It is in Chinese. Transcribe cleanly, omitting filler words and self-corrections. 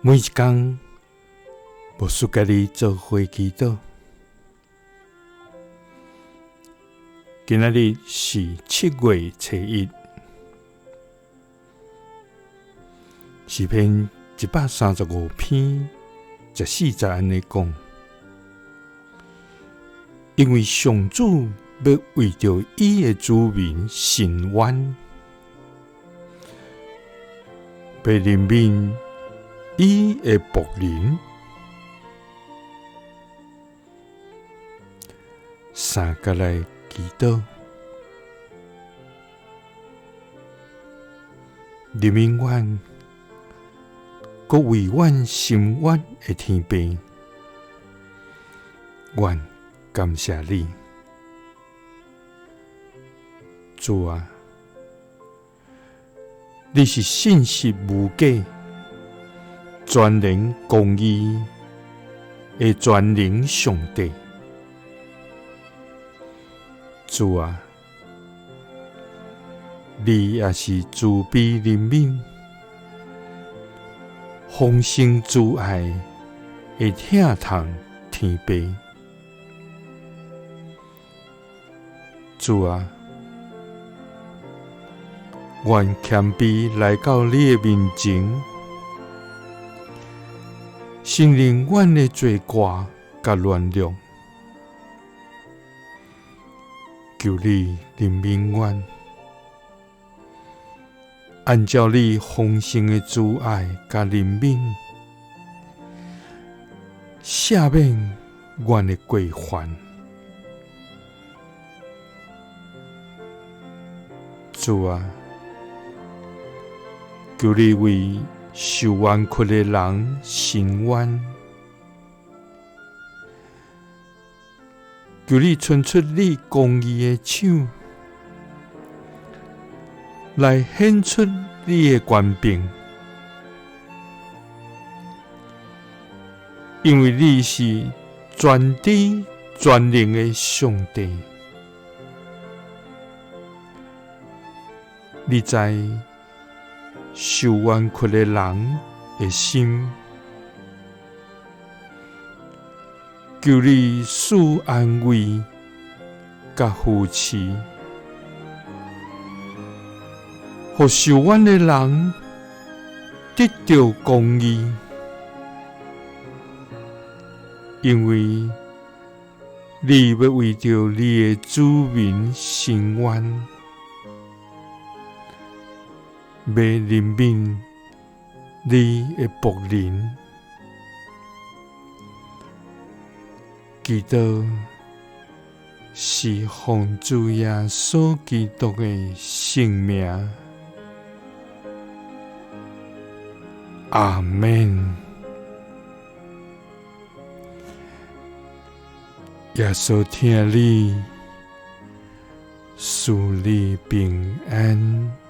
每一天，无输家己做伙祈祷。今仔日是7月初1，诗篇135篇14节安尼讲：因为上主要为着伊的子民伸冤，要怜悯伊的僕人。三角来祈祷，怜悯阮，搁为阮伸冤的天父，阮感谢你，主啊！你是信实无假、全能公义的全能上帝。主啊，你也是慈悲怜悯、丰盛慈爱的疼痛天父。主啊，愿谦卑来到你的面前，承认阮的罪过甲软弱，求你怜悯阮，按照你丰盛的慈爱甲怜悯，赦免阮的过犯。主啊，求你为受冤屈的人伸冤，求你伸出你公义的手，来显出你的权柄，因为你是全知全能的上帝。你知受冤屈的人的心，求你赐安慰甲扶持，互受冤的人得到公义，因为你要为着你的子民伸冤，要怜悯你的僕人。祈祷是奉主耶稣基督的圣名，阿们。耶稣听你，赐你平安。